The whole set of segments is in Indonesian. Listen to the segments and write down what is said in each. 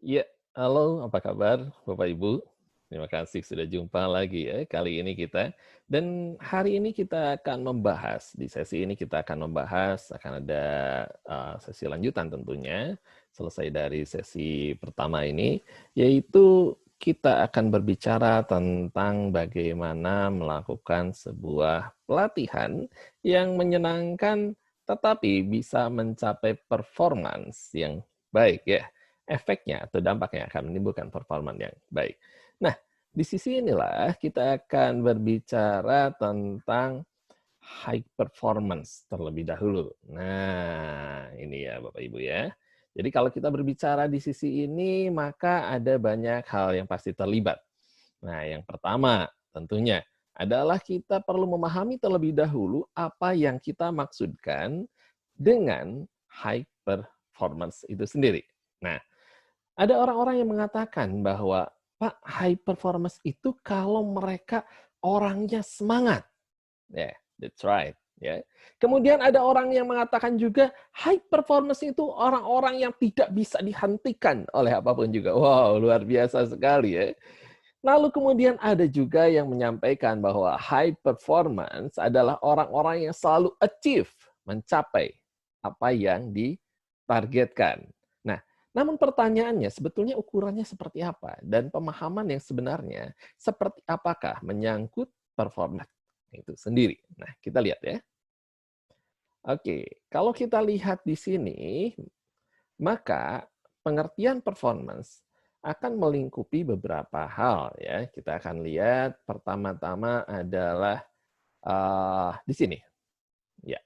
Iya, halo, apa kabar Bapak Ibu? Terima kasih sudah jumpa lagi ya kali ini kita. Dan hari ini kita akan membahas, di sesi ini kita akan membahas, akan ada sesi lanjutan tentunya, selesai dari sesi pertama ini, yaitu kita akan berbicara tentang bagaimana melakukan sebuah pelatihan yang menyenangkan tetapi bisa mencapai performance yang baik ya. Efeknya atau dampaknya akan menimbulkan performa yang baik. Nah, di sisi inilah kita akan berbicara tentang high performance terlebih dahulu. Nah, ini ya Bapak Ibu ya. Jadi kalau kita berbicara di sisi ini, maka ada banyak hal yang pasti terlibat. Nah, yang pertama tentunya adalah kita perlu memahami terlebih dahulu apa yang kita maksudkan dengan high performance itu sendiri. Nah, ada orang-orang yang mengatakan bahwa, "Pak, high performance itu kalau mereka orangnya semangat." Yeah, that's right, ya. Kemudian ada orang yang mengatakan juga, high performance itu orang-orang yang tidak bisa dihentikan oleh apapun juga. Wow, luar biasa sekali ya. Lalu kemudian ada juga yang menyampaikan bahwa high performance adalah orang-orang yang selalu achieve, mencapai apa yang ditargetkan. Nah, namun pertanyaannya sebetulnya ukurannya seperti apa? Dan pemahaman yang sebenarnya seperti apakah menyangkut performa itu sendiri. Nah, kita lihat ya. Oke, kalau kita lihat di sini, maka pengertian performance akan melingkupi beberapa hal ya. Kita akan lihat pertama-tama adalah di sini. Ya,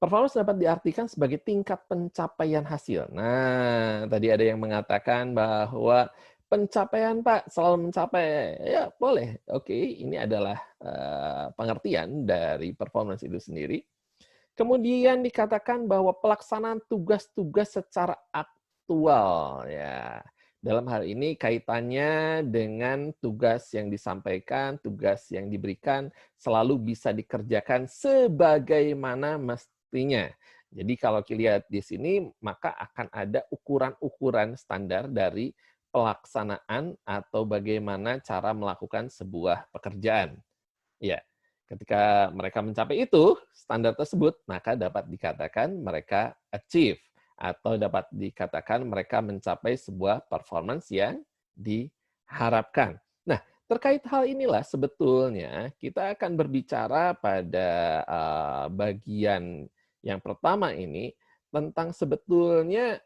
performance dapat diartikan sebagai tingkat pencapaian hasil. Nah, tadi ada yang mengatakan bahwa pencapaian Pak selalu mencapai. Ya, boleh. Oke, ini adalah pengertian dari performance itu sendiri. Kemudian dikatakan bahwa pelaksanaan tugas-tugas secara aktual ya. Dalam hal ini kaitannya dengan tugas yang disampaikan, tugas yang diberikan selalu bisa dikerjakan sebagaimana mestinya. Jadi kalau dilihat di sini maka akan ada ukuran-ukuran standar dari pelaksanaan atau bagaimana cara melakukan sebuah pekerjaan. Ya, ketika mereka mencapai itu, standar tersebut, maka dapat dikatakan mereka achieve atau dapat dikatakan mereka mencapai sebuah performance yang diharapkan. Nah, terkait hal inilah sebetulnya kita akan berbicara pada bagian yang pertama ini tentang sebetulnya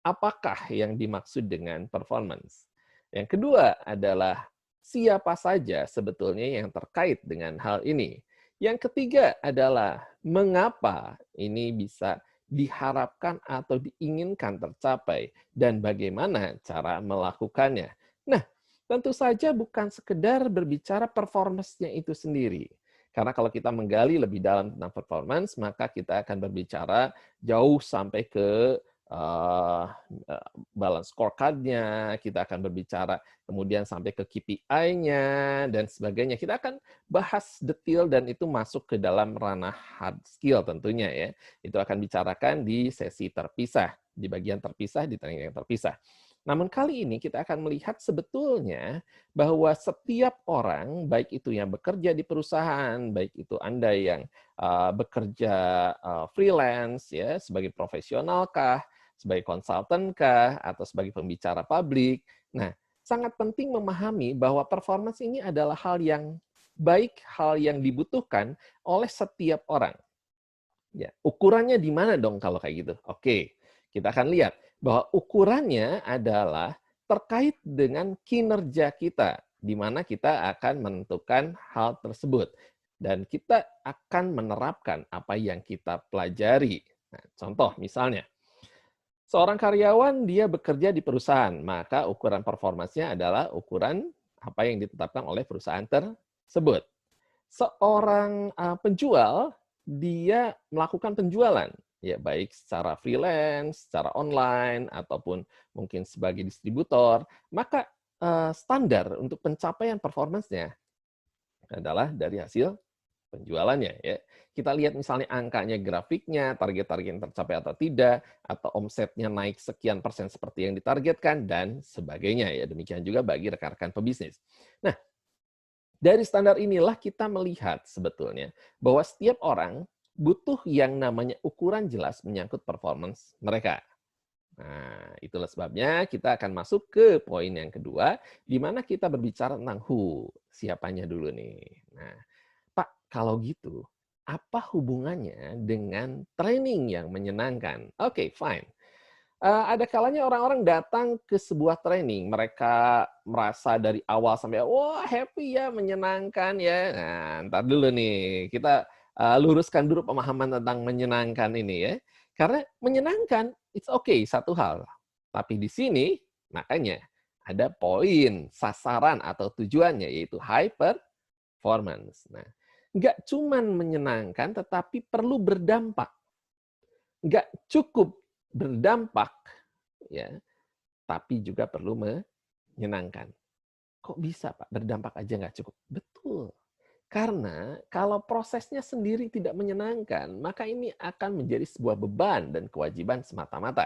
apakah yang dimaksud dengan performance. Yang kedua adalah siapa saja sebetulnya yang terkait dengan hal ini. Yang ketiga adalah mengapa ini bisa diharapkan atau diinginkan tercapai dan bagaimana cara melakukannya. Nah, tentu saja bukan sekedar berbicara performance-nya itu sendiri. Karena kalau kita menggali lebih dalam tentang performance, maka kita akan berbicara jauh sampai ke uh, balance scorecard-nya, kita akan berbicara kemudian sampai ke KPI-nya, dan sebagainya. Kita akan bahas detail dan itu masuk ke dalam ranah hard skill tentunya ya. Itu akan bicarakan di sesi terpisah, di bagian terpisah, di training yang terpisah. Namun kali ini kita akan melihat sebetulnya bahwa setiap orang, baik itu yang bekerja di perusahaan, baik itu Anda yang bekerja freelance ya sebagai profesional kah, sebagai konsultan kah, atau sebagai pembicara publik. Nah, sangat penting memahami bahwa performance ini adalah hal yang baik, hal yang dibutuhkan oleh setiap orang. Ya, ukurannya di mana dong kalau kayak gitu? Oke, kita akan lihat bahwa ukurannya adalah terkait dengan kinerja kita, di mana kita akan menentukan hal tersebut. Dan kita akan menerapkan apa yang kita pelajari. Nah, contoh misalnya, seorang karyawan dia bekerja di perusahaan, maka ukuran performanya adalah ukuran apa yang ditetapkan oleh perusahaan tersebut. Seorang penjual dia melakukan penjualan, ya baik secara freelance, secara online ataupun mungkin sebagai distributor, maka standar untuk pencapaian performance-nya adalah dari hasil penjualannya ya. Kita lihat misalnya angkanya, grafiknya, target-target yang tercapai atau tidak, atau omsetnya naik sekian persen seperti yang ditargetkan, dan sebagainya ya. Demikian juga bagi rekan-rekan pebisnis. Nah, dari standar inilah kita melihat sebetulnya bahwa setiap orang butuh yang namanya ukuran jelas menyangkut performance mereka. Nah, itulah sebabnya kita akan masuk ke poin yang kedua, di mana kita berbicara tentang who, siapanya dulu nih. Nah, Pak, kalau gitu, apa hubungannya dengan training yang menyenangkan? Oke, fine. Ada kalanya orang-orang datang ke sebuah training, mereka merasa dari awal sampai, wah happy ya, menyenangkan ya. Nah, ntar dulu nih, kita luruskan dulu pemahaman tentang menyenangkan ini ya. Karena menyenangkan, it's okay, satu hal. Tapi di sini, makanya ada poin, sasaran atau tujuannya, yaitu high performance. Nah, nggak cuman menyenangkan, tetapi perlu berdampak. Nggak cukup berdampak, ya, tapi juga perlu menyenangkan. Kok bisa, Pak? Berdampak aja nggak cukup? Betul. Karena kalau prosesnya sendiri tidak menyenangkan, maka ini akan menjadi sebuah beban dan kewajiban semata-mata.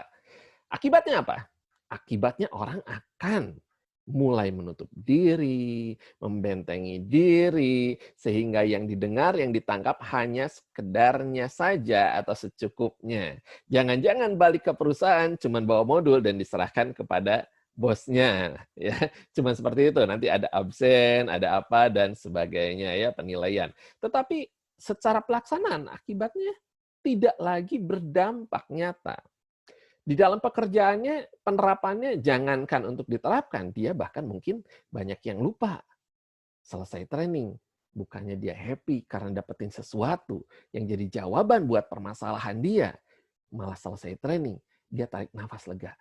Akibatnya apa? Akibatnya orang akan mulai menutup diri, membentengi diri, sehingga yang didengar, yang ditangkap hanya sekedarnya saja atau secukupnya. Jangan-jangan balik ke perusahaan cuman bawa modul dan diserahkan kepada bosnya, ya. Cuman seperti itu, nanti ada absen, ada apa dan sebagainya ya, penilaian. Tetapi secara pelaksanaan akibatnya tidak lagi berdampak nyata. Di dalam pekerjaannya, penerapannya jangankan untuk diterapkan, dia bahkan mungkin banyak yang lupa. Selesai training, bukannya dia happy karena dapetin sesuatu yang jadi jawaban buat permasalahan dia, malah selesai training, dia tarik nafas lega.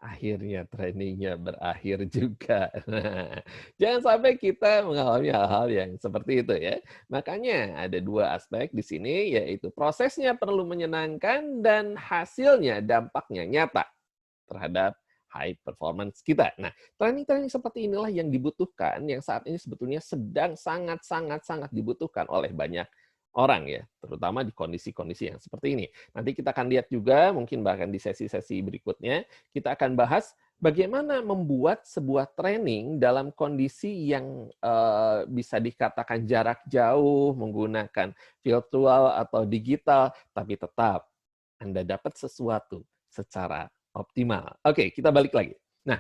Akhirnya trainingnya berakhir juga. Nah, jangan sampai kita mengalami hal-hal yang seperti itu ya. Makanya ada dua aspek di sini, yaitu prosesnya perlu menyenangkan dan hasilnya, dampaknya nyata terhadap high performance kita. Nah, training-training seperti inilah yang dibutuhkan, yang saat ini sebetulnya sedang sangat dibutuhkan oleh banyak orang ya, terutama di kondisi-kondisi yang seperti ini. Nanti kita akan lihat juga, mungkin bahkan di sesi-sesi berikutnya, kita akan bahas bagaimana membuat sebuah training dalam kondisi yang bisa dikatakan jarak jauh, menggunakan virtual atau digital, tapi tetap Anda dapat sesuatu secara optimal. Oke, kita balik lagi. Nah,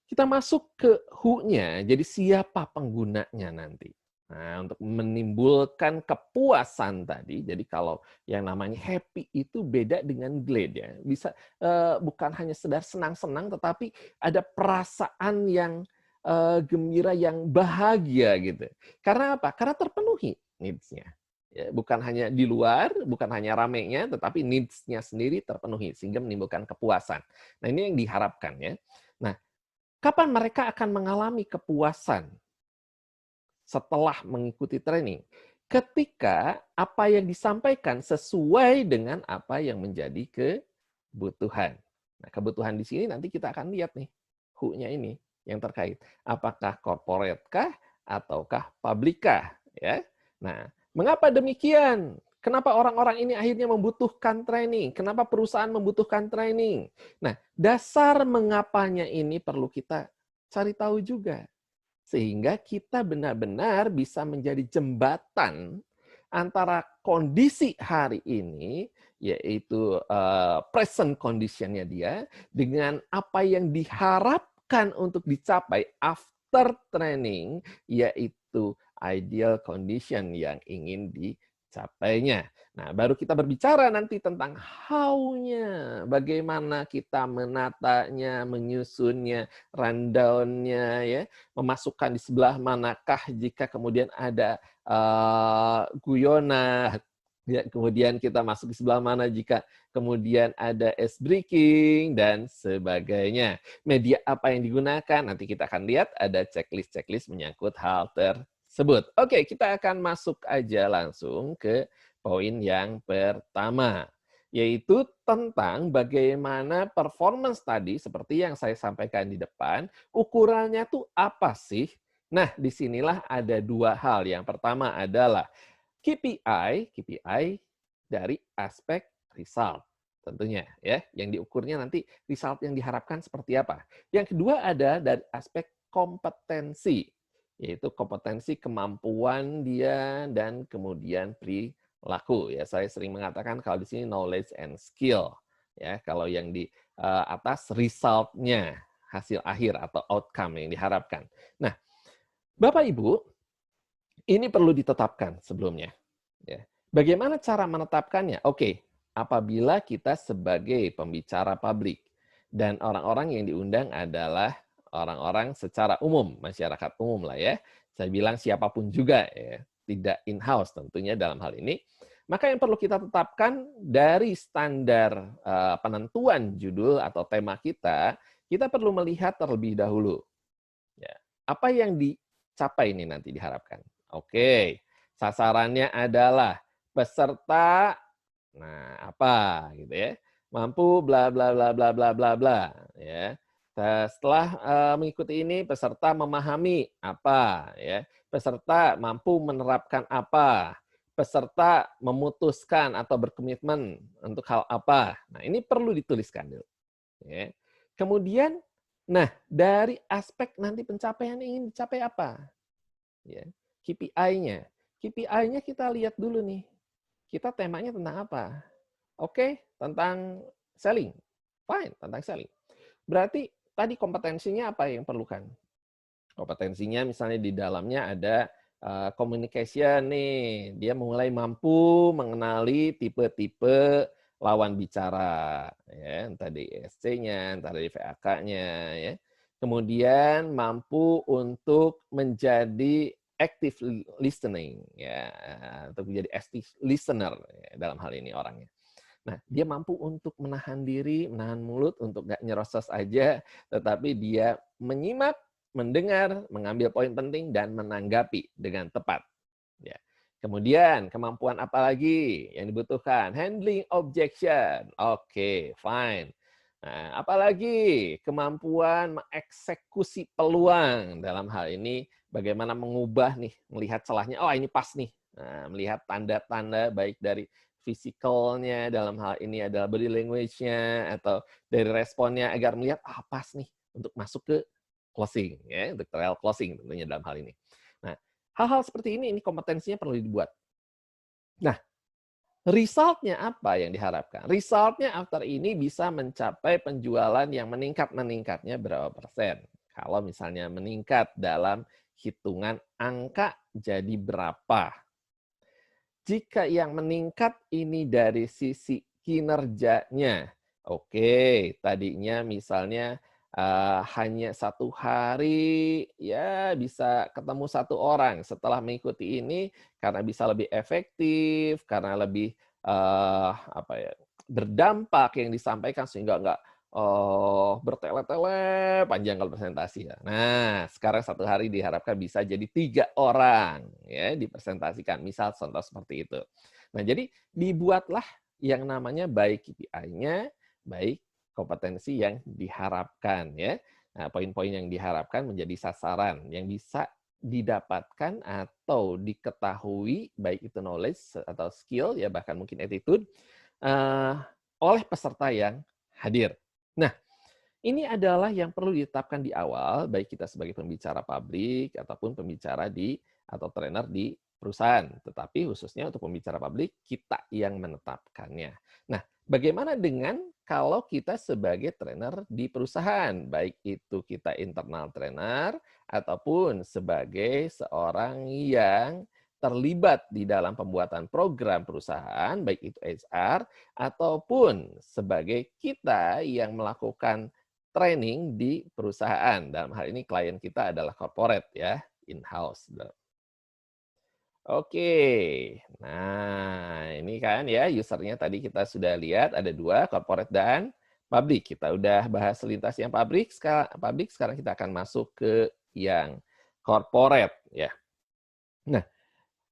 kita masuk ke who-nya, jadi siapa penggunanya nanti. Nah, untuk menimbulkan kepuasan tadi, jadi kalau yang namanya happy itu beda dengan glad ya. Bisa bukan hanya sekedar senang-senang, tetapi ada perasaan yang gembira, yang bahagia gitu. Karena apa? Karena terpenuhi needs-nya. Ya, bukan hanya di luar, bukan hanya ramenya, tetapi needs-nya sendiri terpenuhi sehingga menimbulkan kepuasan. Nah, ini yang diharapkan ya. Nah, kapan mereka akan mengalami kepuasan setelah mengikuti training? Ketika apa yang disampaikan sesuai dengan apa yang menjadi kebutuhan. Nah, kebutuhan di sini nanti kita akan lihat nih, who-nya ini yang terkait. Apakah corporate kah ataukah public kah? Ya. Nah, mengapa demikian? Kenapa orang-orang ini akhirnya membutuhkan training? Kenapa perusahaan membutuhkan training? Nah, dasar mengapanya ini perlu kita cari tahu juga. Sehingga kita benar-benar bisa menjadi jembatan antara kondisi hari ini, yaitu present condition-nya dia, dengan apa yang diharapkan untuk dicapai after training, yaitu ideal condition yang ingin dicapainya. Nah, baru kita berbicara nanti tentang how-nya, bagaimana kita menatanya, menyusunnya, rundown-nya, ya, memasukkan di sebelah manakah jika kemudian ada guyonan, ya, kemudian kita masuk di sebelah mana jika kemudian ada ice breaking dan sebagainya. Media apa yang digunakan, nanti kita akan lihat ada checklist-checklist menyangkut hal tersebut. Oke, kita akan masuk aja langsung ke poin yang pertama, yaitu tentang bagaimana performance tadi, seperti yang saya sampaikan di depan, ukurannya tuh apa sih Nah, disinilah ada dua hal. Yang pertama adalah KPI dari aspek result tentunya ya, yang diukurnya nanti result yang diharapkan seperti apa. Yang kedua ada dari aspek kompetensi, yaitu kompetensi kemampuan dia dan kemudian perilaku ya. Saya sering mengatakan kalau di sini knowledge and skill ya, kalau yang di atas result-nya, hasil akhir atau outcome yang diharapkan. Nah, Bapak Ibu, ini perlu ditetapkan sebelumnya. Ya. Bagaimana cara menetapkannya? Oke, apabila kita sebagai pembicara publik dan orang-orang yang diundang adalah orang-orang secara umum, masyarakat umum lah ya. Saya bilang siapapun juga ya, tidak in-house tentunya dalam hal ini. Maka yang perlu kita tetapkan dari standar penentuan judul atau tema kita perlu melihat terlebih dahulu. Ya. Apa yang dicapai ini nanti diharapkan? Oke, sasarannya adalah peserta, nah apa gitu ya, mampu bla bla bla bla bla bla bla ya. Setelah mengikuti ini peserta memahami apa ya, peserta mampu menerapkan apa, peserta memutuskan atau berkomitmen untuk hal apa. Nah ini perlu dituliskan dulu. Ya. Kemudian, nah dari aspek nanti pencapaian ingin dicapai apa? Ya. KPI-nya. KPI-nya kita lihat dulu nih. Kita temanya tentang apa? Oke, tentang selling. Fine, tentang selling. Berarti tadi kompetensinya apa yang perlukan? Kompetensinya misalnya di dalamnya ada communication nih. Dia mulai mampu mengenali tipe-tipe lawan bicara. Ya, entah di ESC-nya, entah di VAK-nya. Ya. Kemudian mampu untuk menjadi active listening, ya, untuk menjadi active listener ya, dalam hal ini orangnya. Nah, dia mampu untuk menahan diri, menahan mulut untuk nggak nyerocos aja, tetapi dia menyimak, mendengar, mengambil poin penting, dan menanggapi dengan tepat. Ya. Kemudian, kemampuan apa lagi yang dibutuhkan? Handling objection. Oke, fine. Nah, apalagi kemampuan mengeksekusi peluang dalam hal ini bagaimana mengubah nih, melihat celahnya, oh ini pas nih. Nah, melihat tanda-tanda baik dari fisikalnya dalam hal ini adalah body language-nya atau dari responnya agar melihat pas nih untuk masuk ke closing ya, untuk trial closing tentunya dalam hal ini. Nah, hal-hal seperti ini kompetensinya perlu dibuat. Nah, result-nya apa yang diharapkan? Result-nya after ini bisa mencapai penjualan yang meningkatnya berapa persen. Kalau misalnya meningkat dalam hitungan angka jadi berapa. Jika yang meningkat ini dari sisi kinerjanya, oke, tadinya misalnya hanya 1 hari ya bisa ketemu 1 orang. Setelah mengikuti ini karena bisa lebih efektif, karena lebih apa ya, berdampak yang disampaikan sehingga nggak bertele-tele panjang kalau presentasi ya. Nah, sekarang 1 hari diharapkan bisa jadi 3 orang ya dipresentasikan. Misal contoh seperti itu. Nah, jadi dibuatlah yang namanya baik KPI-nya, baik kompetensi yang diharapkan ya. Nah, poin-poin yang diharapkan menjadi sasaran yang bisa didapatkan atau diketahui baik itu knowledge atau skill ya bahkan mungkin attitude oleh peserta yang hadir. Nah, ini adalah yang perlu ditetapkan di awal, baik kita sebagai pembicara publik ataupun pembicara atau trainer di perusahaan. Tetapi khususnya untuk pembicara publik, kita yang menetapkannya. Nah, bagaimana dengan kalau kita sebagai trainer di perusahaan? Baik itu kita internal trainer ataupun sebagai seorang yang terlibat di dalam pembuatan program perusahaan, baik itu HR, ataupun sebagai kita yang melakukan training di perusahaan. Dalam hal ini klien kita adalah corporate ya, in-house. Oke, nah ini kan ya usernya tadi kita sudah lihat ada 2, corporate dan public. Kita udah bahas selintas yang public, sekarang kita akan masuk ke yang corporate ya. Nah,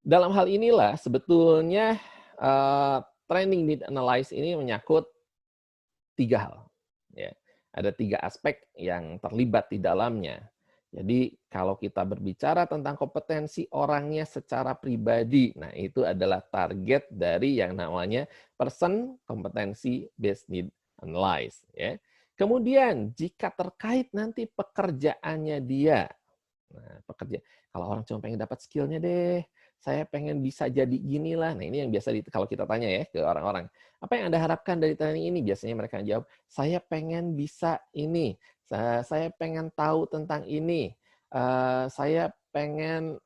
dalam hal inilah sebetulnya training need analyze ini menyangkut 3 hal. Ya. Ada 3 aspek yang terlibat di dalamnya. Jadi kalau kita berbicara tentang kompetensi orangnya secara pribadi, nah itu adalah target dari yang namanya person competency based need analysis, ya. Kemudian jika terkait nanti pekerjaannya dia, nah, kalau orang cuma pengen dapat skill-nya deh, saya pengen bisa jadi gini lah. Nah, ini yang biasa kalau kita tanya ya ke orang-orang, apa yang Anda harapkan dari training ini? Biasanya mereka jawab, saya pengen bisa ini, saya pengen tahu tentang ini, saya pengen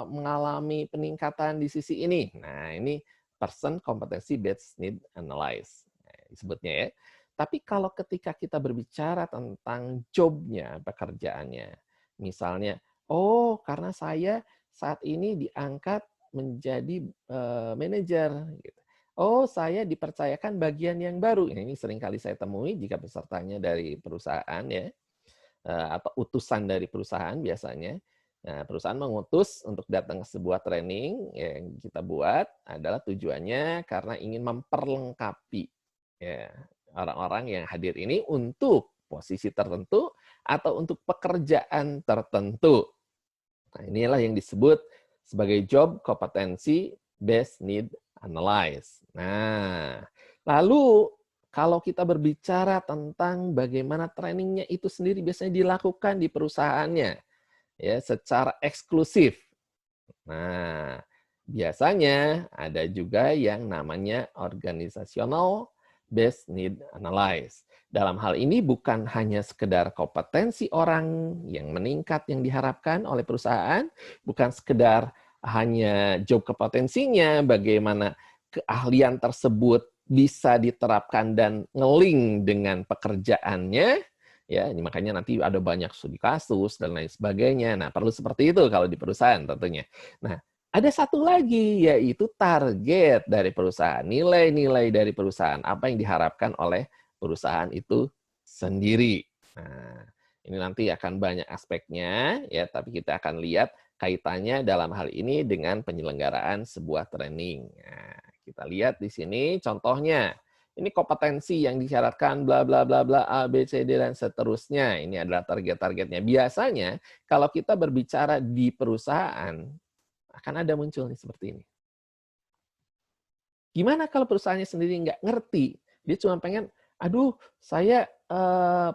mengalami peningkatan di sisi ini. Nah, ini person competency based need analysis, nah, disebutnya ya. Tapi kalau ketika kita berbicara tentang job-nya, pekerjaannya, misalnya, oh, karena saya saat ini diangkat menjadi manajer, gitu. Oh, saya dipercayakan bagian yang baru. Ini sering kali saya temui jika pesertanya dari perusahaan ya, atau utusan dari perusahaan biasanya. Nah, perusahaan mengutus untuk datang ke sebuah training yang kita buat adalah tujuannya karena ingin memperlengkapi ya, orang-orang yang hadir ini untuk posisi tertentu atau untuk pekerjaan tertentu. Nah, inilah yang disebut sebagai job competency based need analysis. Nah, lalu kalau kita berbicara tentang bagaimana trainingnya itu sendiri biasanya dilakukan di perusahaannya, ya secara eksklusif. Nah, biasanya ada juga yang namanya organizational based need analysis. Dalam hal ini bukan hanya sekedar kompetensi orang yang meningkat yang diharapkan oleh perusahaan, bukan sekedar hanya job kompetensinya, bagaimana keahlian tersebut bisa diterapkan dan ngeling dengan pekerjaannya, ya ini makanya nanti ada banyak studi kasus dan lain sebagainya. Nah, perlu seperti itu kalau di perusahaan tentunya. Nah, ada satu lagi yaitu target dari perusahaan, nilai-nilai dari perusahaan, apa yang diharapkan oleh perusahaan itu sendiri. Nah, ini nanti akan banyak aspeknya ya, tapi kita akan lihat kaitannya dalam hal ini dengan penyelenggaraan sebuah training. Nah, kita lihat di sini contohnya. Ini kompetensi yang disyaratkan bla bla bla bla A B C D dan seterusnya. Ini adalah target-targetnya. Biasanya kalau kita berbicara di perusahaan akan ada muncul nih seperti ini. Gimana kalau perusahaannya sendiri nggak ngerti? Dia cuma pengen, aduh, saya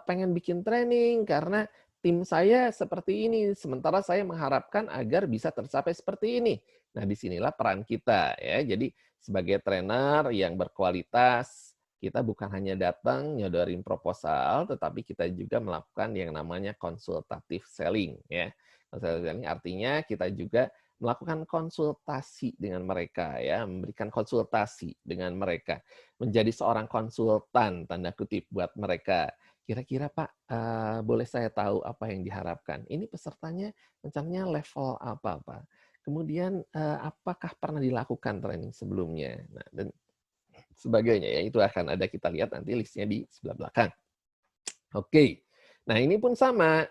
pengen bikin training karena tim saya seperti ini, sementara saya mengharapkan agar bisa tercapai seperti ini. Nah, disinilah peran kita ya. Jadi sebagai trainer yang berkualitas, kita bukan hanya datang nyodorin proposal, tetapi kita juga melakukan yang namanya consultative selling ya. Consultative selling artinya kita juga melakukan konsultasi dengan mereka ya, memberikan konsultasi dengan mereka, menjadi seorang konsultan tanda kutip buat mereka. Kira-kira Pak, boleh saya tahu apa yang diharapkan? Ini pesertanya rencananya level apa Pak? Kemudian apakah pernah dilakukan training sebelumnya? Nah, dan sebagainya ya, itu akan ada kita lihat nanti listnya di sebelah belakang. Oke, nah ini pun sama.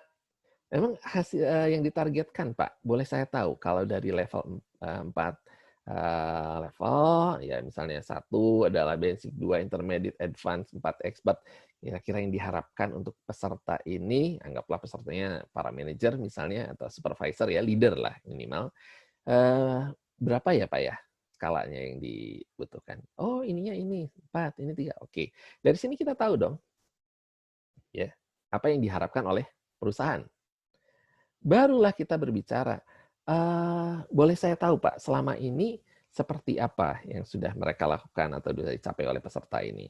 Memang hasil yang ditargetkan, Pak, boleh saya tahu kalau dari level 4 level, ya misalnya 1 adalah basic, 2 intermediate, advance, 4 expert, kira-kira yang diharapkan untuk peserta ini, anggaplah pesertanya para manajer misalnya atau supervisor ya, leader lah minimal, berapa ya, Pak, ya skalanya yang dibutuhkan? Oh, ininya ini, 4, ini 3, oke. Dari sini kita tahu dong, ya, apa yang diharapkan oleh perusahaan. Barulah kita berbicara, boleh saya tahu Pak, selama ini seperti apa yang sudah mereka lakukan atau sudah dicapai oleh peserta ini?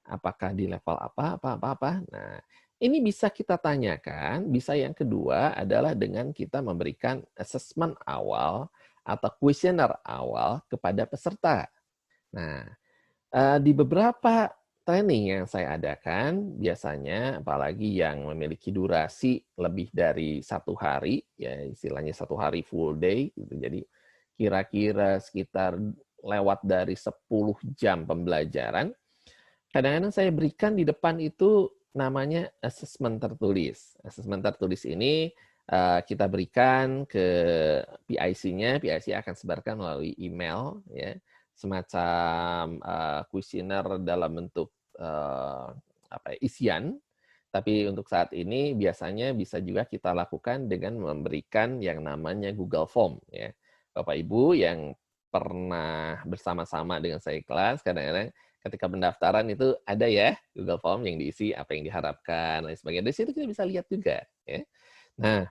Apakah di level apa? Nah, ini bisa kita tanyakan, bisa yang kedua adalah dengan kita memberikan assessment awal atau kuesioner awal kepada peserta. Nah, di beberapa training yang saya adakan, biasanya apalagi yang memiliki durasi lebih dari 1 hari, ya istilahnya 1 hari full day, gitu. Jadi kira-kira sekitar lewat dari 10 jam pembelajaran, kadang-kadang saya berikan di depan itu namanya asesmen tertulis. Asesmen tertulis ini kita berikan ke PIC-nya, PIC akan sebarkan melalui email, ya, semacam kuesioner dalam bentuk apa ya, isian. Tapi untuk saat ini biasanya bisa juga kita lakukan dengan memberikan yang namanya Google Form ya. Bapak Ibu yang pernah bersama-sama dengan saya kelas, kadang-kadang ketika pendaftaran itu ada ya Google Form yang diisi apa yang diharapkan dan sebagainya. Dari situ kita bisa lihat juga ya. Nah,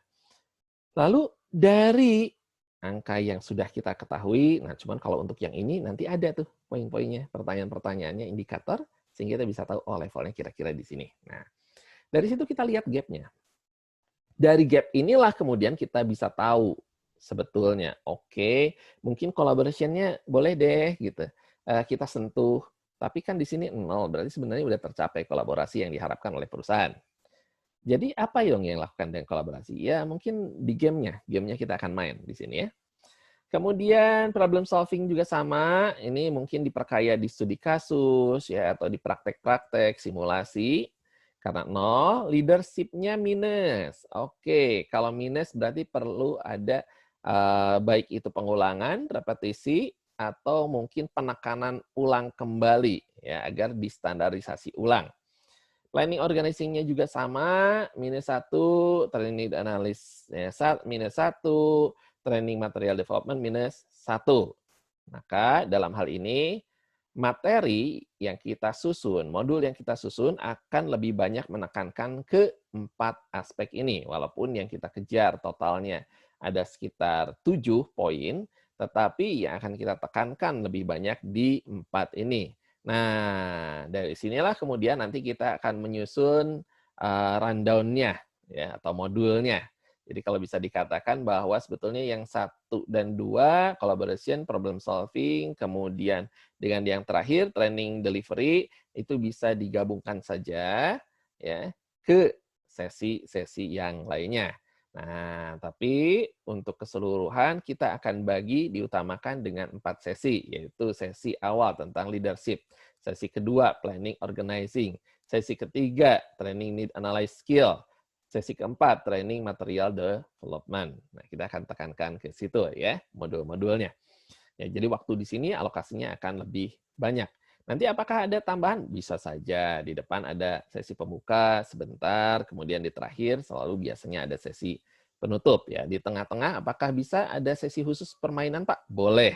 lalu dari angka yang sudah kita ketahui, nah cuman kalau untuk yang ini nanti ada tuh poin-poinnya, pertanyaan-pertanyaannya, indikator, sehingga kita bisa tahu, oh levelnya kira-kira di sini. Nah, dari situ kita lihat gap-nya. Dari gap inilah kemudian kita bisa tahu sebetulnya, oke, mungkin collaboration-nya boleh deh gitu, kita sentuh, tapi kan di sini 0, berarti sebenarnya udah tercapai kolaborasi yang diharapkan oleh perusahaan. Jadi apa yang lakukan dengan kolaborasi? Ya mungkin di game-nya kita akan main di sini ya. Kemudian problem solving juga sama, ini mungkin diperkaya di studi kasus ya atau di praktek-praktek simulasi. Karena 0, leadership-nya minus. Oke, kalau minus berarti perlu ada baik itu pengulangan, repetisi, atau mungkin penekanan ulang kembali ya agar distandarisasi ulang. Planning organizing-nya juga sama, -1, training analis -1, training material development -1. Maka dalam hal ini, materi yang kita susun, modul yang kita susun akan lebih banyak menekankan ke 4 aspek ini. Walaupun yang kita kejar totalnya ada sekitar 7 poin, tetapi yang akan kita tekankan lebih banyak di 4 ini. Nah, dari sinilah kemudian nanti kita akan menyusun rundown-nya ya atau modulnya. Jadi kalau bisa dikatakan bahwa sebetulnya yang 1 dan 2 collaboration, problem solving, kemudian dengan yang terakhir training delivery itu bisa digabungkan saja ya ke sesi-sesi yang lainnya. Nah, tapi untuk keseluruhan kita akan bagi diutamakan dengan 4 sesi, yaitu sesi awal tentang leadership, sesi kedua planning organizing, sesi ketiga training need analyze skill, sesi keempat training material development. Nah, kita akan tekankan ke situ ya modul-modulnya. Ya, jadi waktu di sini alokasinya akan lebih banyak. Nanti apakah ada tambahan? Bisa saja. Di depan ada sesi pembuka sebentar, kemudian di terakhir selalu biasanya ada sesi penutup ya. Di tengah-tengah apakah bisa ada sesi khusus permainan, Pak? Boleh.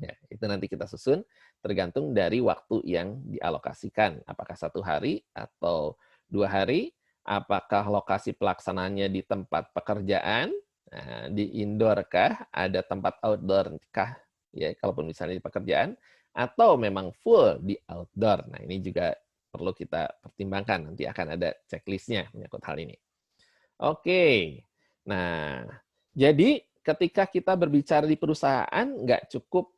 Ya, itu nanti kita susun tergantung dari waktu yang dialokasikan. Apakah 1 hari atau 2 hari? Apakah lokasi pelaksanaannya di tempat pekerjaan? Nah, di indoor kah? Ada tempat outdoor kah? Ya, kalaupun misalnya di pekerjaan, atau memang full di outdoor. Nah, ini juga perlu kita pertimbangkan. Nanti akan ada checklist-nya menyangkut hal ini. Oke. Nah, jadi ketika kita berbicara di perusahaan, nggak cukup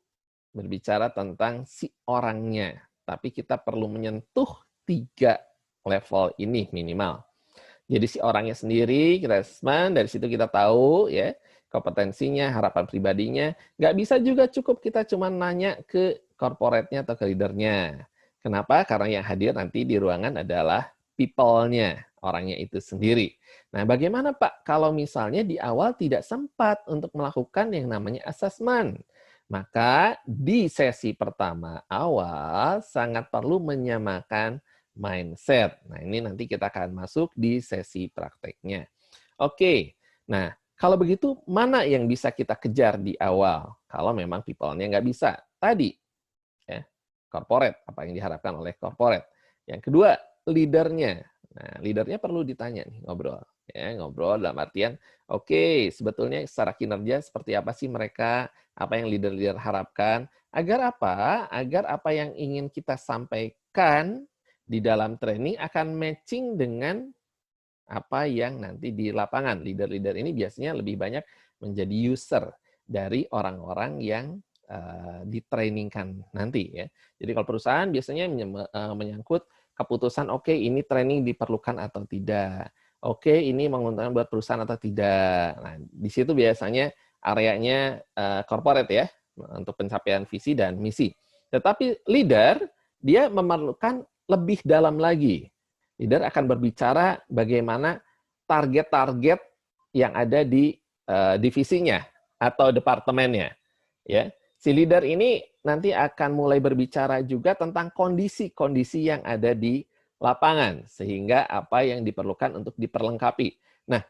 berbicara tentang si orangnya, tapi kita perlu menyentuh 3 level ini minimal. Jadi si orangnya sendiri kita assessment, dari situ kita tahu ya kompetensinya, harapan pribadinya. Nggak bisa juga cukup kita cuma nanya ke corporate-nya atau ke leader-nya. Kenapa? Karena yang hadir nanti di ruangan adalah people-nya, orangnya itu sendiri. Nah, bagaimana Pak kalau misalnya di awal tidak sempat untuk melakukan yang namanya assessment? Maka di sesi pertama awal sangat perlu menyamakan mindset. Nah, ini nanti kita akan masuk di sesi prakteknya. Oke, nah kalau begitu mana yang bisa kita kejar di awal? Kalau memang people-nya nggak bisa. Tadi, ya, corporate, apa yang diharapkan oleh corporate. Yang kedua, leader-nya. Nah, leader-nya perlu ditanya nih, ngobrol. Ya, ngobrol dalam artian, oke, sebetulnya secara kinerja seperti apa sih mereka, apa yang leader-leader harapkan, agar apa? Agar apa yang ingin kita sampaikan di dalam training akan matching dengan apa yang nanti di lapangan. Leader-leader ini biasanya lebih banyak menjadi user dari orang-orang yang ditrainingkan nanti ya. Jadi kalau perusahaan biasanya menyangkut keputusan oke ini training diperlukan atau tidak. Oke ini menguntungkan buat perusahaan atau tidak. Nah, di situ biasanya areanya corporate ya untuk pencapaian visi dan misi. Tetapi leader dia memerlukan lebih dalam lagi. Leader akan berbicara bagaimana target-target yang ada di divisinya atau departemennya. Ya, si leader ini nanti akan mulai berbicara juga tentang kondisi-kondisi yang ada di lapangan, sehingga apa yang diperlukan untuk diperlengkapi. Nah,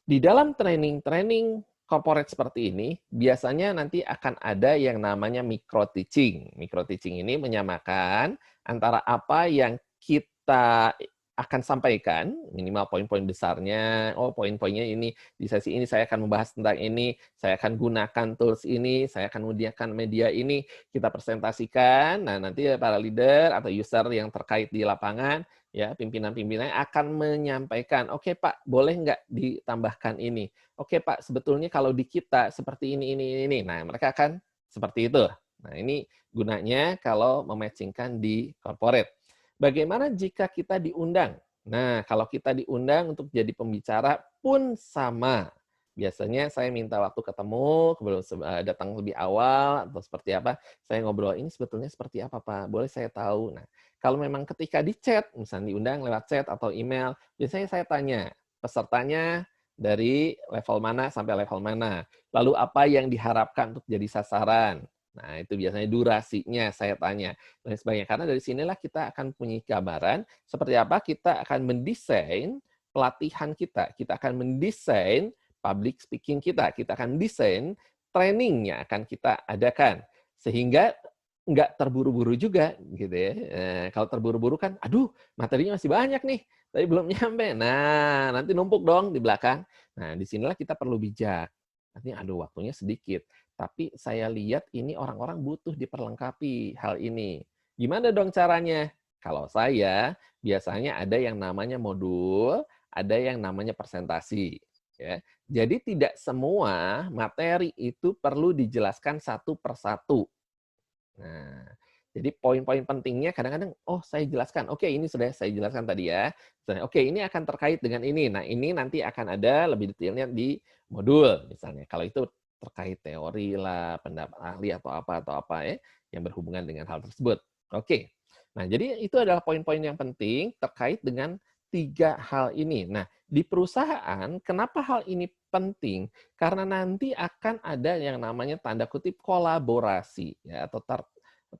di dalam training-training corporate seperti ini, biasanya nanti akan ada yang namanya micro teaching. Micro teaching ini menyamakan antara apa yang kita akan sampaikan, minimal poin-poin besarnya, oh poin-poinnya ini, di sesi ini saya akan membahas tentang ini, saya akan gunakan tools ini, saya akan menggunakan media ini, kita presentasikan, nah nanti para leader atau user yang terkait di lapangan, ya pimpinan-pimpinannya akan menyampaikan, oke Pak, boleh nggak ditambahkan ini? Oke Pak, sebetulnya kalau di kita seperti ini. Nah, mereka akan seperti itu. Nah, ini gunanya kalau mematchingkan di corporate. Bagaimana jika kita diundang? Nah, kalau kita diundang untuk jadi pembicara pun sama. Biasanya saya minta waktu ketemu, kemudian datang lebih awal, atau seperti apa, saya ngobrol, ini sebetulnya seperti apa Pak? Boleh saya tahu? Nah, kalau memang ketika di chat, misalnya diundang lewat chat atau email, biasanya saya tanya, pesertanya dari level mana sampai level mana. Lalu apa yang diharapkan untuk jadi sasaran. Nah, itu biasanya durasinya saya tanya. Dan sebagainya. Karena dari sinilah kita akan punya gambaran seperti apa kita akan mendesain pelatihan kita. Kita akan mendesain public speaking kita. Kita akan desain training yang akan kita adakan. Sehingga nggak terburu-buru juga gitu ya. Kalau terburu-buru kan, aduh materinya masih banyak nih, tapi belum nyampe. Nah, nanti numpuk dong di belakang. Nah, disinilah kita perlu bijak. Artinya, aduh waktunya sedikit. Tapi saya lihat ini orang-orang butuh diperlengkapi hal ini. Gimana dong caranya? Kalau saya, biasanya ada yang namanya modul, ada yang namanya presentasi. Ya. Jadi tidak semua materi itu perlu dijelaskan satu persatu. Nah, jadi poin-poin pentingnya kadang-kadang, oh saya jelaskan, oke ini sudah saya jelaskan tadi ya. Misalnya, oke ini akan terkait dengan ini. Nah ini nanti akan ada lebih detailnya di modul misalnya. Kalau itu terkait teori lah, pendapat ahli atau apa ya, yang berhubungan dengan hal tersebut. Oke, nah jadi itu adalah poin-poin yang penting terkait dengan 3 hal ini. Nah di perusahaan, kenapa hal ini penting? Karena nanti akan ada yang namanya tanda kutip kolaborasi ya atau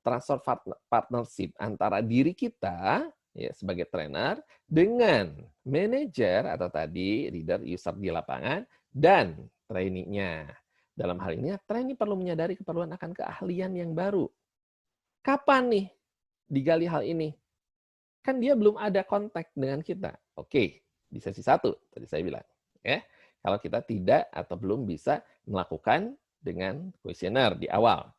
transfer partnership antara diri kita ya sebagai trainer dengan manajer atau tadi leader user di lapangan dan trainee-nya. Dalam hal ini, trainee perlu menyadari keperluan akan keahlian yang baru. Kapan nih digali hal ini? Kan dia belum ada kontak dengan kita. Oke, di sesi 1 tadi saya bilang. Ya, kalau kita tidak atau belum bisa melakukan dengan kuesioner di awal.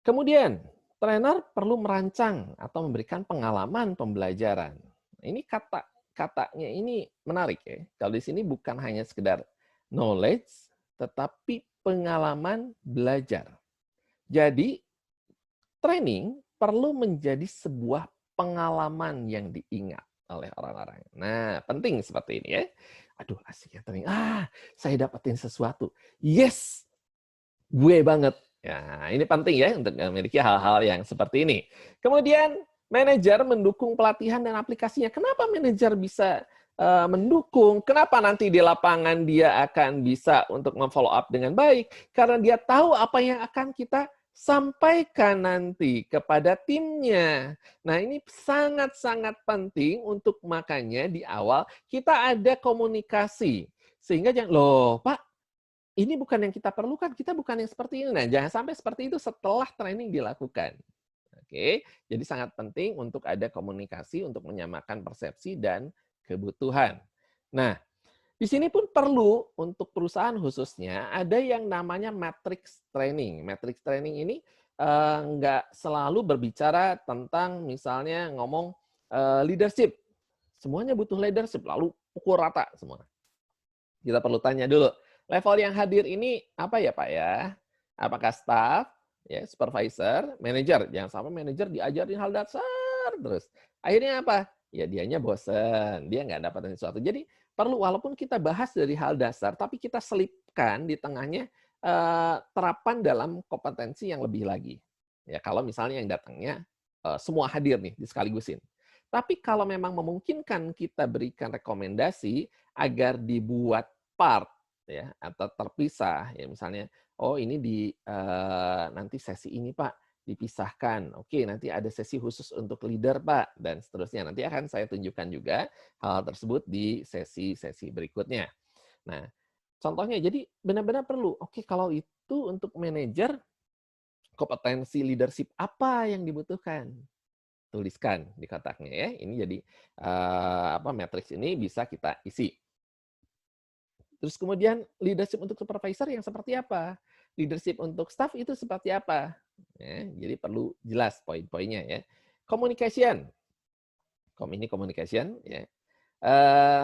Kemudian, trainer perlu merancang atau memberikan pengalaman pembelajaran. Ini katanya ini menarik ya. Kalau di sini bukan hanya sekedar knowledge, tetapi pengalaman belajar. Jadi, training perlu menjadi sebuah pengalaman yang diingat oleh orang-orang. Nah, penting seperti ini ya. Aduh, asik ya training. Saya dapetin sesuatu. Yes, gue banget. Ya, ini penting ya untuk memiliki hal-hal yang seperti ini. Kemudian, manajer mendukung pelatihan dan aplikasinya. Kenapa manajer bisa mendukung? Kenapa nanti di lapangan dia akan bisa untuk memfollow up dengan baik? Karena dia tahu apa yang akan kita sampaikan nanti kepada timnya. Nah, ini sangat-sangat penting untuk makanya di awal kita ada komunikasi. Sehingga jangan, loh Pak, ini bukan yang kita perlukan, kita bukan yang seperti ini. Nah, jangan sampai seperti itu setelah training dilakukan. Oke, jadi sangat penting untuk ada komunikasi untuk menyamakan persepsi dan kebutuhan. Nah, di sini pun perlu untuk perusahaan khususnya ada yang namanya matrix training. Matrix training ini nggak selalu berbicara tentang misalnya ngomong leadership. Semuanya butuh leadership, lalu pukul rata semua. Kita perlu tanya dulu, level yang hadir ini apa ya Pak ya? Apakah staff, ya, supervisor, manajer? Jangan sampai manajer diajarin hal dasar terus. Akhirnya apa? Ya dianya bosen, dia nggak dapat sesuatu. Jadi perlu walaupun kita bahas dari hal dasar, tapi kita selipkan di tengahnya terapan dalam kompetensi yang lebih lagi. Ya kalau misalnya yang datangnya semua hadir nih disekaligusin. Tapi kalau memang memungkinkan kita berikan rekomendasi agar dibuat part ya atau terpisah ya misalnya oh ini di nanti sesi ini Pak dipisahkan. Oke, nanti ada sesi khusus untuk leader, Pak, dan seterusnya. Nanti akan saya tunjukkan juga hal tersebut di sesi-sesi berikutnya. Nah, contohnya jadi benar-benar perlu, oke kalau itu untuk manajer, kompetensi leadership apa yang dibutuhkan? Tuliskan di kotaknya ya. Ini jadi matriks ini bisa kita isi. Terus kemudian leadership untuk supervisor yang seperti apa? Leadership untuk staff itu seperti apa? Ya, jadi perlu jelas poin-poinnya ya. Communication. Ini communication ya. Eh,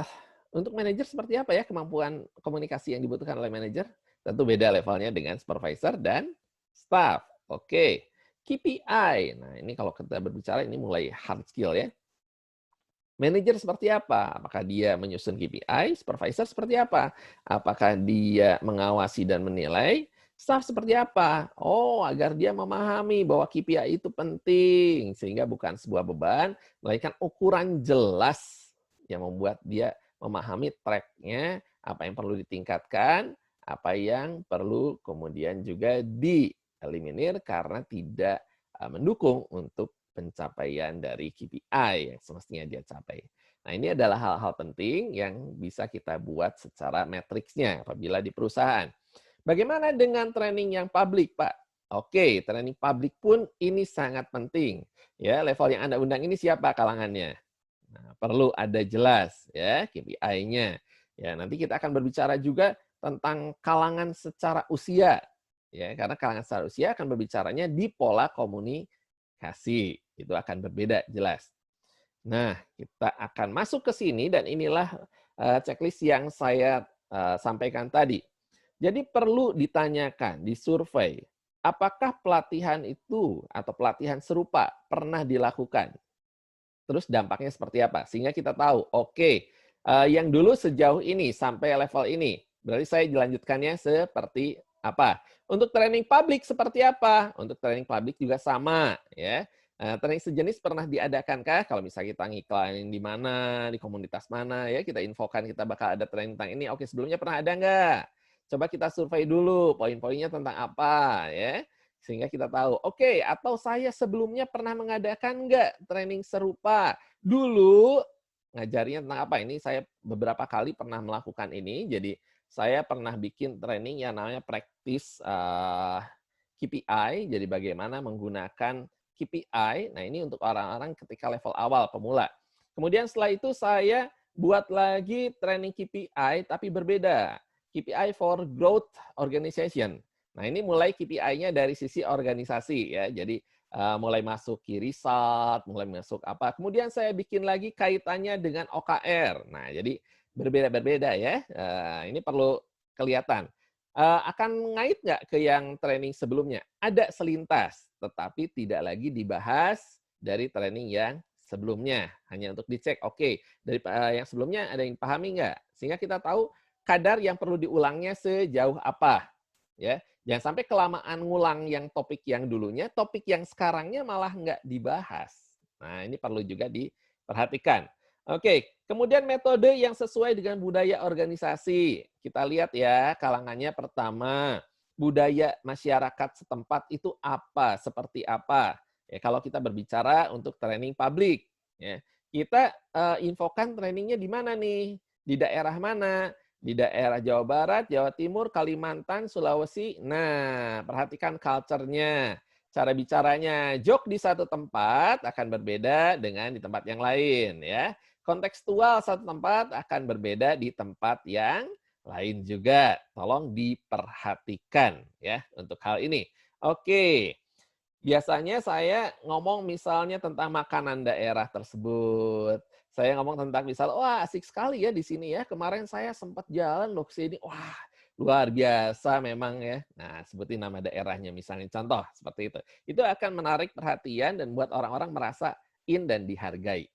untuk manajer seperti apa ya kemampuan komunikasi yang dibutuhkan oleh manajer? Tentu beda levelnya dengan supervisor dan staff. Oke. KPI. Nah, ini kalau kita berbicara ini mulai hard skill ya. Manajer seperti apa? Apakah dia menyusun KPI? Supervisor seperti apa? Apakah dia mengawasi dan menilai? Staff seperti apa? Oh, agar dia memahami bahwa KPI itu penting, sehingga bukan sebuah beban, melainkan ukuran jelas yang membuat dia memahami track-nya, apa yang perlu ditingkatkan, apa yang perlu kemudian juga dieliminir karena tidak mendukung untuk pencapaian dari KPI yang semestinya dia capai. Nah, ini adalah hal-hal penting yang bisa kita buat secara matriksnya apabila di perusahaan. Bagaimana dengan training yang publik, Pak? Oke, training publik pun ini sangat penting. Ya, level yang Anda undang ini siapa kalangannya? Nah, perlu ada jelas ya KPI-nya. Ya, nanti kita akan berbicara juga tentang kalangan secara usia. Ya, karena kalangan secara usia akan berbicaranya di pola komunikasi. Itu akan berbeda jelas. Nah, kita akan masuk ke sini dan inilah checklist yang saya sampaikan tadi. Jadi perlu ditanyakan, disurvei, apakah pelatihan itu atau pelatihan serupa pernah dilakukan? Terus dampaknya seperti apa? Sehingga kita tahu, oke, yang dulu sejauh ini sampai level ini, berarti saya dilanjutkannya seperti apa? Untuk training publik seperti apa? Untuk training publik juga sama, ya. Training sejenis pernah diadakankah? Kalau misalnya kita ngiklanin di mana, di komunitas mana, ya kita infokan kita bakal ada training tentang ini. Oke, sebelumnya pernah ada nggak? Coba kita survei dulu, poin-poinnya tentang apa, ya. Sehingga kita tahu, oke, atau saya sebelumnya pernah mengadakan nggak training serupa. Dulu ngajarnya tentang apa? Ini saya beberapa kali pernah melakukan ini. Jadi saya pernah bikin training yang namanya practice KPI. Jadi bagaimana menggunakan KPI. Nah, ini untuk orang-orang ketika level awal pemula. Kemudian setelah itu saya buat lagi training KPI tapi berbeda. KPI for Growth Organization. Nah, ini mulai KPI-nya dari sisi organisasi ya. Jadi mulai masuk key result, mulai masuk apa. Kemudian saya bikin lagi kaitannya dengan OKR. Nah, jadi berbeda-berbeda ya. Ini perlu kelihatan. Akan ngait nggak ke yang training sebelumnya? Ada selintas, tetapi tidak lagi dibahas dari training yang sebelumnya. Hanya untuk dicek, oke, dari yang sebelumnya ada yang pahami nggak? Sehingga kita tahu kadar yang perlu diulangnya sejauh apa. Ya, jangan sampai kelamaan ngulang yang topik yang dulunya, topik yang sekarangnya malah nggak dibahas. Nah, ini perlu juga diperhatikan. Oke, kemudian metode yang sesuai dengan budaya organisasi. Kita lihat ya, kalangannya pertama, budaya masyarakat setempat itu apa, seperti apa. Ya, kalau kita berbicara untuk training publik, ya, kita infokan trainingnya di mana nih? Di daerah mana? Di daerah Jawa Barat, Jawa Timur, Kalimantan, Sulawesi. Nah, perhatikan culture-nya, cara bicaranya. Joke di satu tempat akan berbeda dengan di tempat yang lain, ya. Kontekstual satu tempat akan berbeda di tempat yang lain juga. Tolong diperhatikan ya untuk hal ini. Oke. Biasanya saya ngomong misalnya tentang makanan daerah tersebut. Saya ngomong tentang misal, wah asik sekali ya di sini ya. Kemarin saya sempat jalan loh ke sini. Wah, luar biasa memang ya. Nah, sebutin nama daerahnya misalnya. Contoh seperti itu. Itu akan menarik perhatian dan buat orang-orang merasa in dan dihargai.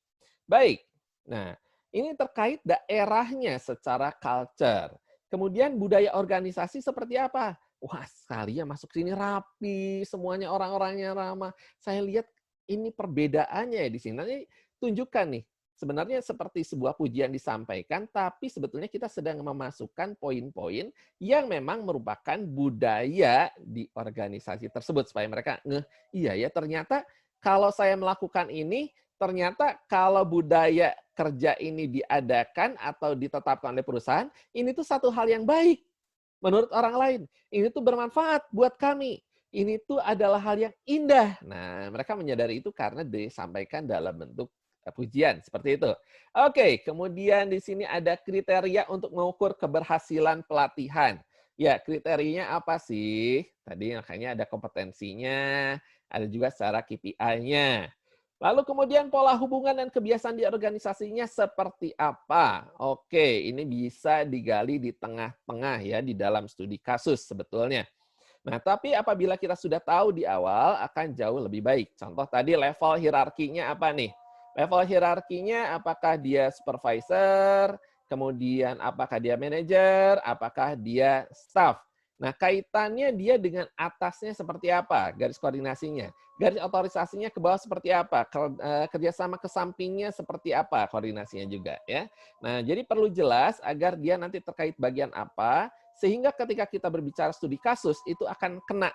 Baik. Nah, ini terkait daerahnya secara culture. Kemudian budaya organisasi seperti apa? Wah, sekalian masuk sini rapi, semuanya orang-orangnya ramah. Saya lihat ini perbedaannya ya di sini. Nanti tunjukkan nih, sebenarnya seperti sebuah pujian disampaikan, tapi sebetulnya kita sedang memasukkan poin-poin yang memang merupakan budaya di organisasi tersebut supaya mereka ngeh, iya ya ternyata kalau saya melakukan ini, ternyata kalau budaya kerja ini diadakan atau ditetapkan oleh perusahaan, ini tuh satu hal yang baik menurut orang lain. Ini tuh bermanfaat buat kami. Ini tuh adalah hal yang indah. Nah, mereka menyadari itu karena disampaikan dalam bentuk pujian seperti itu. Oke, kemudian di sini ada kriteria untuk mengukur keberhasilan pelatihan. Ya, kriterianya apa sih? Tadi makanya ada kompetensinya, ada juga secara KPI-nya. Lalu kemudian pola hubungan dan kebiasaan di organisasinya seperti apa? Oke, ini bisa digali di tengah-tengah ya, di dalam studi kasus sebetulnya. Nah, tapi apabila kita sudah tahu di awal akan jauh lebih baik. Contoh tadi level hierarkinya apa nih? Level hierarkinya apakah dia supervisor, kemudian apakah dia manajer, apakah dia staff. Nah, kaitannya dia dengan atasnya seperti apa? Garis koordinasinya. Garis otorisasinya ke bawah seperti apa? Kerjasama ke sampingnya seperti apa koordinasinya juga ya. Nah, jadi perlu jelas agar dia nanti terkait bagian apa, sehingga ketika kita berbicara studi kasus, itu akan kena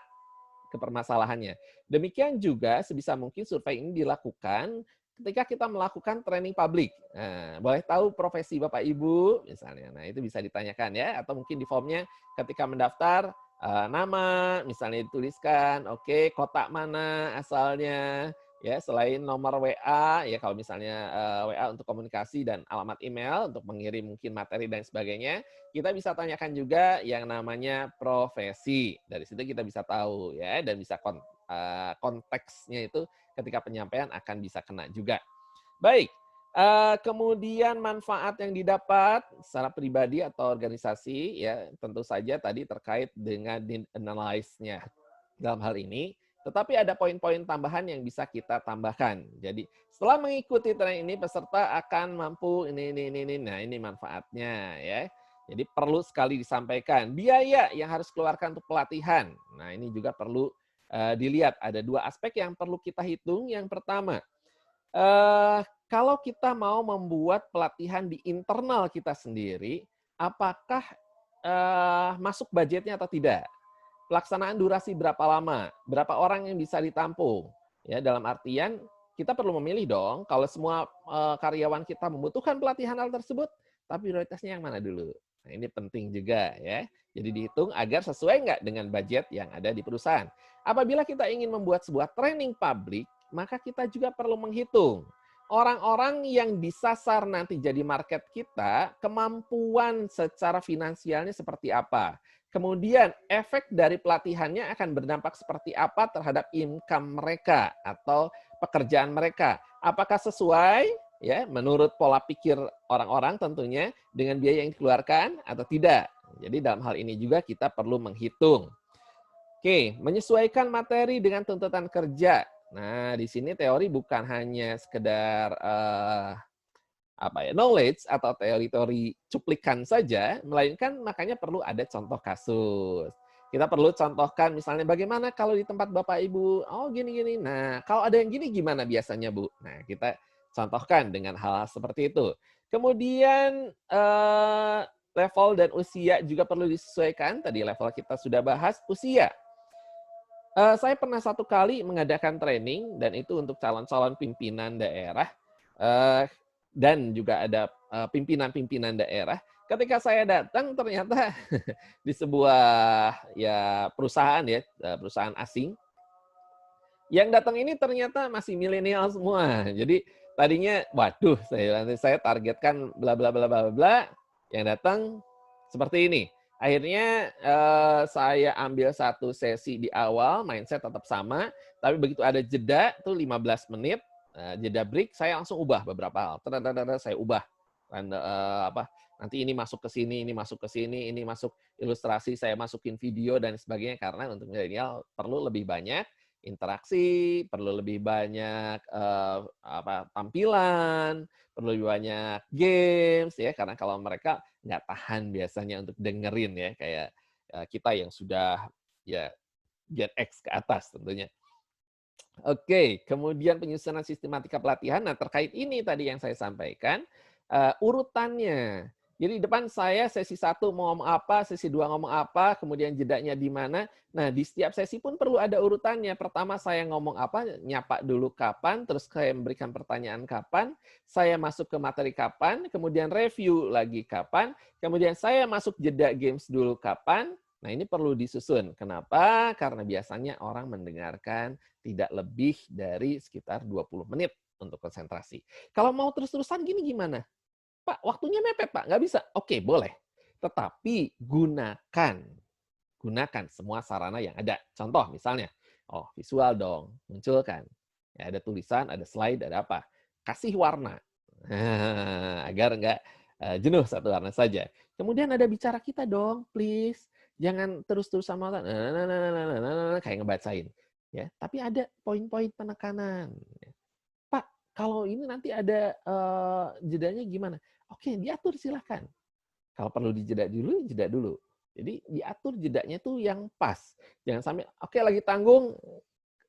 ke permasalahannya. Demikian juga sebisa mungkin survei ini dilakukan ketika kita melakukan training publik. Nah, boleh tahu profesi Bapak Ibu misalnya. Nah, itu bisa ditanyakan ya atau mungkin di formnya ketika mendaftar nama misalnya dituliskan, oke, kota mana asalnya, ya selain nomor WA ya kalau misalnya WA untuk komunikasi dan alamat email untuk mengirim mungkin materi dan sebagainya, kita bisa tanyakan juga yang namanya profesi. Dari situ kita bisa tahu ya dan bisa konteksnya itu ketika penyampaian akan bisa kena juga. Baik, kemudian manfaat yang didapat secara pribadi atau organisasi ya tentu saja tadi terkait dengan need analyze-nya dalam hal ini, tetapi ada poin-poin tambahan yang bisa kita tambahkan. Jadi setelah mengikuti tren ini peserta akan mampu ini. Nah, ini manfaatnya ya. Jadi perlu sekali disampaikan biaya yang harus keluarkan untuk pelatihan. Nah, ini juga perlu dilihat. Ada dua aspek yang perlu kita hitung. Yang pertama, kalau kita mau membuat pelatihan di internal kita sendiri, apakah masuk budgetnya atau tidak? Pelaksanaan durasi berapa lama? Berapa orang yang bisa ditampung? Ya, dalam artian kita perlu memilih dong, kalau semua karyawan kita membutuhkan pelatihan hal tersebut, tapi prioritasnya yang mana dulu? Nah, ini penting juga ya. Jadi dihitung agar sesuai nggak dengan budget yang ada di perusahaan. Apabila kita ingin membuat sebuah training publik, maka kita juga perlu menghitung orang-orang yang disasar nanti jadi market kita, kemampuan secara finansialnya seperti apa. Kemudian efek dari pelatihannya akan berdampak seperti apa terhadap income mereka atau pekerjaan mereka. Apakah sesuai ya menurut pola pikir orang-orang tentunya dengan biaya yang dikeluarkan atau tidak. Jadi dalam hal ini juga kita perlu menghitung. Oke, menyesuaikan materi dengan tuntutan kerja. Nah, di sini teori bukan hanya sekedar knowledge atau teori-teori cuplikan saja, melainkan makanya perlu ada contoh kasus. Kita perlu contohkan misalnya bagaimana kalau di tempat Bapak Ibu, oh gini-gini. Nah, kalau ada yang gini gimana biasanya Bu? Nah, kita contohkan dengan hal seperti itu. Kemudian level dan usia juga perlu disesuaikan. Tadi level kita sudah bahas, usia. Saya pernah satu kali mengadakan training dan itu untuk calon-calon pimpinan daerah, eee, dan juga ada, pimpinan-pimpinan daerah. Ketika saya datang ternyata di sebuah ya perusahaan ya, perusahaan asing, yang datang ini ternyata masih milenial semua. Jadi tadinya, waduh saya targetkan bla bla bla bla bla, yang datang seperti ini. Akhirnya saya ambil satu sesi di awal, mindset tetap sama, tapi begitu ada jeda tuh 15 menit, jeda break, saya langsung ubah beberapa hal. Saya ubah. Dan, nanti ini masuk ke sini, ini masuk ke sini, ini masuk ilustrasi, saya masukin video dan sebagainya karena untuk milenial perlu lebih banyak interaksi, perlu lebih banyak tampilan, perlu lebih banyak games ya karena kalau mereka nggak tahan biasanya untuk dengerin ya kayak kita yang sudah ya Gen X ke atas tentunya. Oke, kemudian penyusunan sistematika pelatihan. Nah, terkait ini tadi yang saya sampaikan, urutannya. Jadi depan saya sesi 1 mau ngomong apa, sesi 2 ngomong apa, kemudian jedanya di mana. Nah, di setiap sesi pun perlu ada urutannya. Pertama saya ngomong apa, nyapa dulu kapan, terus saya memberikan pertanyaan kapan, saya masuk ke materi kapan, kemudian review lagi kapan, kemudian saya masuk jeda games dulu kapan. Nah, ini perlu disusun. Kenapa? Karena biasanya orang mendengarkan tidak lebih dari sekitar 20 menit untuk konsentrasi. Kalau mau terus-terusan gini gimana? Pak, waktunya mepet, Pak, nggak bisa. Oke, boleh. Tetapi gunakan semua sarana yang ada. Contoh misalnya, oh visual dong, munculkan. Ya, ada tulisan, ada slide, ada apa. Kasih warna. Agar nggak jenuh satu warna saja. Kemudian ada bicara kita dong, please. Jangan terus-terusan kayak ngebacain. Ya, tapi ada poin-poin penekanan. Pak, kalau ini nanti ada jedanya gimana? Oke, diatur silahkan. Kalau perlu dijeda dulu, jeda dulu. Jadi diatur jedanya tuh yang pas. Jangan sampai, oke lagi tanggung,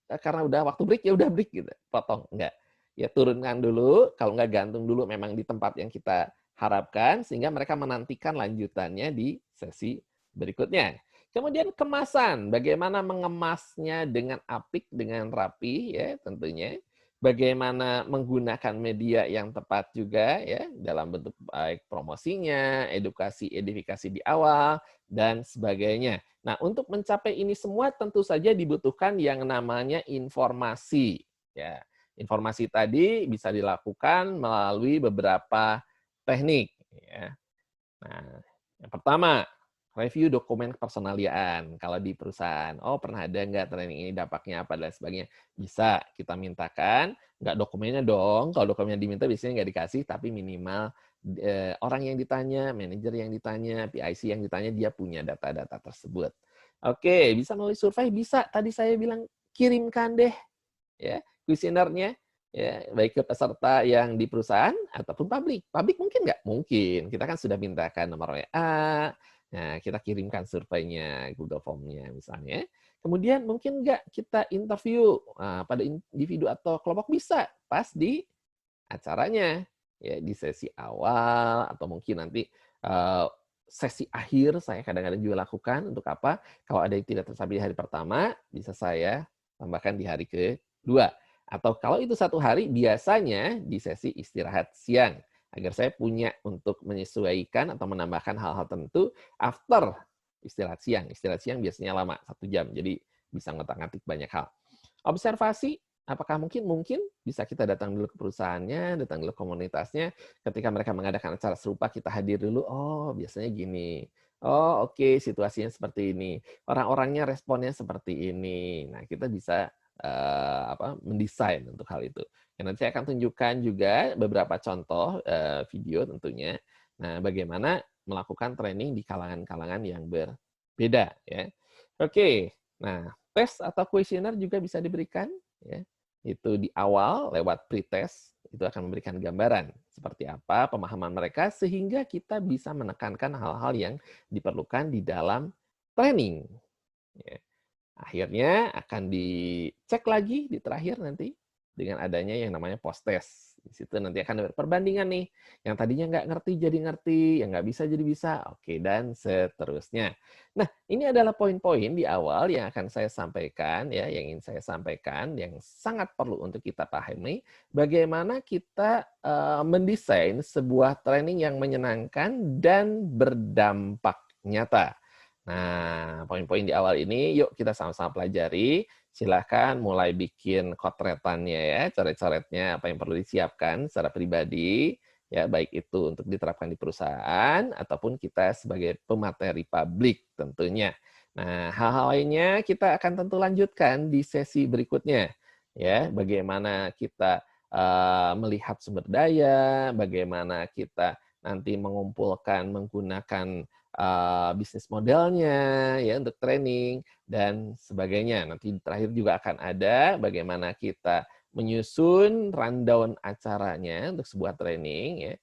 karena udah waktu break, ya udah break gitu. Potong, enggak. Ya turunkan dulu, kalau enggak gantung dulu memang di tempat yang kita harapkan, sehingga mereka menantikan lanjutannya di sesi berikutnya. Kemudian kemasan, bagaimana mengemasnya dengan apik, dengan rapi, ya tentunya. Bagaimana menggunakan media yang tepat juga ya dalam bentuk baik promosinya, edukasi, edifikasi di awal dan sebagainya. Nah, untuk mencapai ini semua tentu saja dibutuhkan yang namanya informasi. Ya, informasi tadi bisa dilakukan melalui beberapa teknik. Ya. Nah, yang pertama, review dokumen kepersonaliaan. Kalau di perusahaan, oh pernah ada nggak training ini, dampaknya apa, dan sebagainya. Bisa kita mintakan, nggak dokumennya dong. Kalau dokumennya diminta biasanya nggak dikasih, tapi minimal orang yang ditanya, manajer yang ditanya, PIC yang ditanya, dia punya data-data tersebut. Oke, bisa melalui survei, bisa. Tadi saya bilang, kirimkan deh ya kuesionernya, ya baik ke peserta yang di perusahaan ataupun publik. Publik mungkin nggak? Mungkin. Kita kan sudah mintakan nomor WA, nah kita kirimkan surveinya, Google Form-nya misalnya. Kemudian mungkin nggak kita interview pada individu atau kelompok, bisa pas di acaranya, ya di sesi awal atau mungkin nanti sesi akhir saya kadang-kadang juga lakukan. Untuk apa? Kalau ada yang tidak tercapai di hari pertama, bisa saya tambahkan di hari kedua. Atau kalau itu 1 hari, biasanya di sesi istirahat siang. Agar saya punya untuk menyesuaikan atau menambahkan hal-hal tertentu after istirahat siang. Istirahat siang biasanya lama, 1 jam. Jadi bisa ngotak-ngatik banyak hal. Observasi, apakah mungkin bisa kita datang dulu ke perusahaannya, datang dulu ke komunitasnya, ketika mereka mengadakan acara serupa kita hadir dulu, oh biasanya gini, oh oke situasinya seperti ini, orang-orangnya responnya seperti ini. Nah kita bisa mendesain untuk hal itu. Dan nanti saya akan tunjukkan juga beberapa contoh video tentunya. Nah bagaimana melakukan training di kalangan-kalangan yang berbeda ya. Oke, nah tes atau kuesioner juga bisa diberikan, ya. Itu di awal lewat pretest, itu akan memberikan gambaran seperti apa pemahaman mereka sehingga kita bisa menekankan hal-hal yang diperlukan di dalam training. Ya. Akhirnya akan dicek lagi di terakhir nanti dengan adanya yang namanya post test. Di situ nanti akan ada perbandingan nih. Yang tadinya nggak ngerti jadi ngerti, yang nggak bisa jadi bisa, oke, dan seterusnya. Nah, ini adalah poin-poin di awal yang akan saya sampaikan, ya, yang ingin saya sampaikan, yang sangat perlu untuk kita pahami, bagaimana kita mendesain sebuah training yang menyenangkan dan berdampak nyata. Nah, poin-poin di awal ini yuk kita sama-sama pelajari. Silahkan mulai bikin kotretannya ya, coret-coretnya apa yang perlu disiapkan secara pribadi, ya baik itu untuk diterapkan di perusahaan ataupun kita sebagai pemateri publik tentunya. Nah, hal-hal lainnya kita akan tentu lanjutkan di sesi berikutnya. Ya, bagaimana kita melihat sumber daya, bagaimana kita nanti mengumpulkan menggunakan bisnis modelnya ya untuk training dan sebagainya. Nanti terakhir juga akan ada bagaimana kita menyusun rundown acaranya untuk sebuah training ya.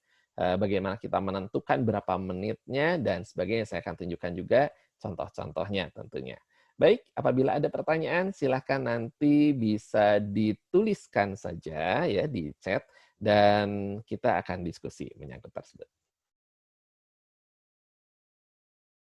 Bagaimana kita menentukan berapa menitnya dan sebagainya. Saya akan tunjukkan juga contoh-contohnya tentunya. Baik, apabila ada pertanyaan silahkan nanti bisa dituliskan saja ya di chat dan kita akan diskusi menyangkut tersebut.